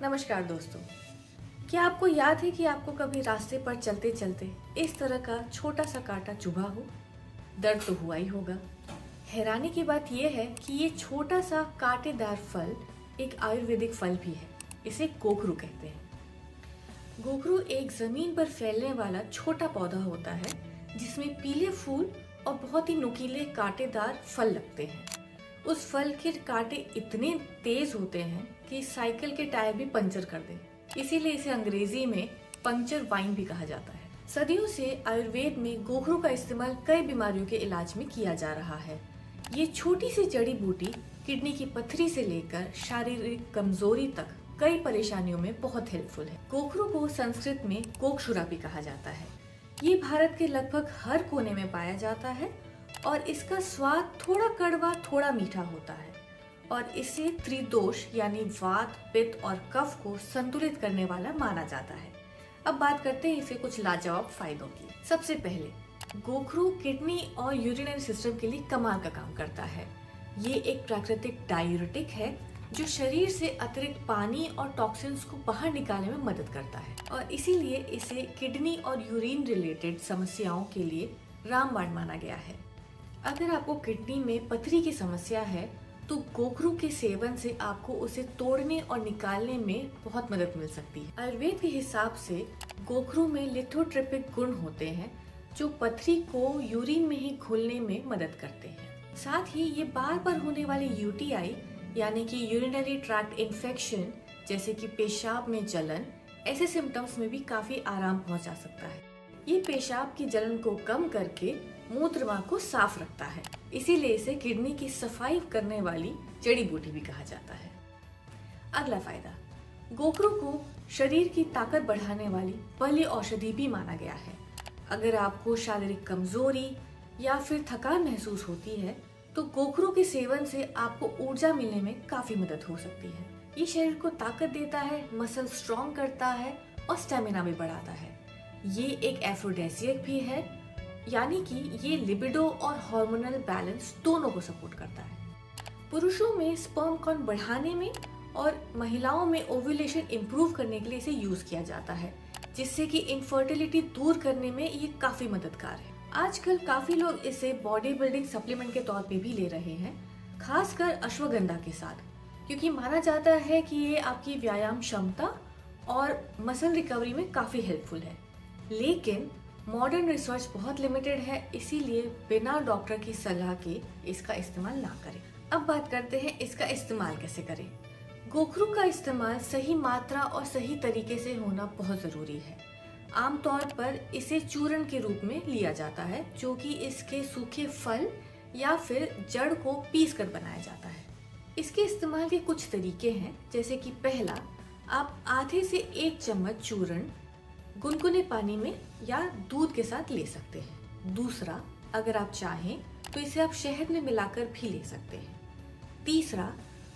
नमस्कार दोस्तों। क्या आपको याद है कि आपको कभी रास्ते पर चलते चलते इस तरह का छोटा सा कांटा चुभा हो? दर्द तो हुआ ही होगा। हैरानी की बात यह है कि ये छोटा सा कांटेदार फल एक आयुर्वेदिक फल भी है। इसे गोखरू कहते हैं। गोखरू एक जमीन पर फैलने वाला छोटा पौधा होता है जिसमें पीले फूल और बहुत ही नुकीले कांटेदार फल लगते हैं। उस फल के कांटे इतने तेज होते हैं कि साइकिल के टायर भी पंचर कर दें। इसीलिए इसे अंग्रेजी में पंक्चर वाइन भी कहा जाता है। सदियों से आयुर्वेद में गोखरू का इस्तेमाल कई बीमारियों के इलाज में किया जा रहा है। ये छोटी सी जड़ी बूटी किडनी की पथरी से लेकर शारीरिक कमजोरी तक कई परेशानियों में बहुत हेल्पफुल है। गोखरू को संस्कृत में गोक्षुरा भी कहा जाता है। ये भारत के लगभग हर कोने में पाया जाता है और इसका स्वाद थोड़ा कड़वा थोड़ा मीठा होता है और इसे त्रिदोष यानी वात, पित्त और कफ को संतुलित करने वाला माना जाता है। अब बात करते हैं इसे कुछ लाजवाब फायदों की। सबसे पहले गोखरू किडनी और यूरिनरी सिस्टम के लिए कमाल का काम करता है। ये एक प्राकृतिक डायूरेटिक है जो शरीर से अतिरिक्त पानी और टॉक्सिन्स को बाहर निकालने में मदद करता है और इसीलिए इसे किडनी और यूरिन रिलेटेड समस्याओं के लिए रामबाण माना गया है। अगर आपको किडनी में पथरी की समस्या है तो गोखरू के सेवन से आपको उसे तोड़ने और निकालने में बहुत मदद मिल सकती है। आयुर्वेद के हिसाब से गोखरू में लिथोट्रिपिक गुण होते हैं जो पथरी को यूरिन में ही घुलने में मदद करते हैं। साथ ही ये बार बार होने वाले यूटीआई यानी कि यूरिनरी ट्रैक्ट इन्फेक्शन जैसे कि पेशाब में जलन, ऐसे सिम्टम्स में भी काफी आराम पहुंचा सकता है। ये पेशाब की जलन को कम करके मूत्र मार्ग को साफ रखता है, इसीलिए इसे किडनी की सफाई करने वाली जड़ी बूटी भी कहा जाता है। अगला फायदा, गोखरू को शरीर की ताकत बढ़ाने वाली पहली औषधि भी माना गया है। अगर आपको शारीरिक कमजोरी या फिर थकान महसूस होती है तो गोखरू के सेवन से आपको ऊर्जा मिलने में काफी मदद हो सकती है। ये शरीर को ताकत देता है, मसल स्ट्रॉन्ग करता है और स्टेमिना भी बढ़ाता है। ये एक एफ्रोडेसियक भी है, यानी कि ये लिबिडो और हार्मोनल बैलेंस दोनों को सपोर्ट करता है। पुरुषों में स्पर्म काउंट बढ़ाने में और महिलाओं में ओव्यूलेशन इंप्रूव करने के लिए इसे यूज किया जाता है, जिससे कि इनफर्टिलिटी दूर करने में ये काफी मददगार है। आजकल काफी लोग इसे बॉडी बिल्डिंग सप्लीमेंट के तौर पे भी ले रहे हैं, खासकर अश्वगंधा के साथ, क्योंकि माना जाता है कि ये आपकी व्यायाम क्षमता और मसल रिकवरी में काफी हेल्पफुल है। लेकिन मॉडर्न रिसर्च बहुत लिमिटेड है, इसीलिए बिना डॉक्टर की सलाह के इसका इस्तेमाल ना करें। अब बात करते हैं इसका इस्तेमाल कैसे करें। गोखरू का इस्तेमाल सही मात्रा और सही तरीके से होना बहुत जरूरी है। आमतौर पर इसे चूर्ण के रूप में लिया जाता है, जो कि इसके सूखे फल या फिर जड़ को पीस कर बनाया जाता है। इसके इस्तेमाल के कुछ तरीके हैं, जैसे कि पहला, आप आधे से 1 चम्मच चूर्ण गुनगुने पानी में या दूध के साथ ले सकते हैं। दूसरा, अगर आप चाहें तो इसे आप शहद में मिलाकर भी ले सकते हैं। तीसरा,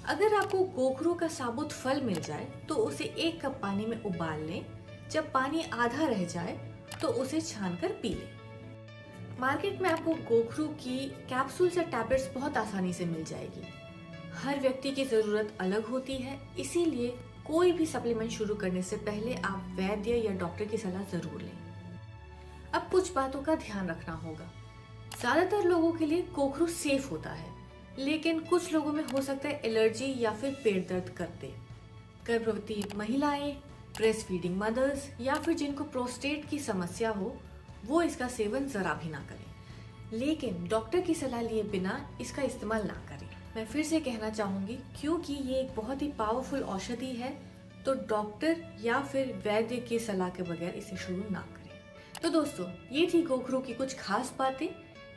अगर आपको गोखरू का साबुत फल मिल जाए तो उसे 1 कप पानी में उबाल लें। जब पानी आधा रह जाए तो उसे छानकर पी लें। मार्केट में आपको गोखरू की कैप्सूल्स या टैबलेट्स बहुत आसानी से मिल जाएगी। हर व्यक्ति की जरूरत अलग होती है, इसीलिए कोई भी सप्लीमेंट शुरू करने से पहले आप वैद्य या डॉक्टर की सलाह जरूर लें। अब कुछ बातों का ध्यान रखना होगा। ज्यादातर लोगों के लिए गोखरू सेफ होता है, लेकिन कुछ लोगों में हो सकता है एलर्जी या फिर पेट दर्द करते। गर्भवती महिलाएं, ब्रेस्ट फीडिंग मदर्स या फिर जिनको प्रोस्टेट की समस्या हो, वो इसका सेवन जरा भी ना करें। लेकिन डॉक्टर की सलाह लिए बिना इसका इस्तेमाल ना करें। मैं फिर से कहना चाहूंगी, क्योंकि ये एक बहुत ही पावरफुल औषधि है, तो डॉक्टर या फिर वैद्य की सलाह के बगैर इसे शुरू ना करें। तो दोस्तों, ये थी गोखरू की कुछ खास बातें।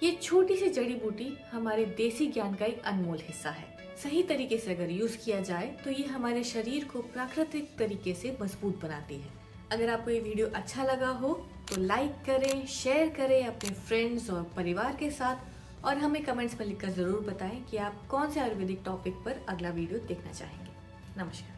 ये छोटी सी जड़ी बूटी हमारे देसी ज्ञान का एक अनमोल हिस्सा है। सही तरीके से अगर यूज किया जाए तो ये हमारे शरीर को प्राकृतिक तरीके से मजबूत बनाती है। अगर आपको ये वीडियो अच्छा लगा हो तो लाइक करें, शेयर करें अपने फ्रेंड्स और परिवार के साथ, और हमें कमेंट्स में लिखकर जरूर बताएं कि आप कौन से आयुर्वेदिक टॉपिक पर अगला वीडियो देखना चाहेंगे। नमस्कार।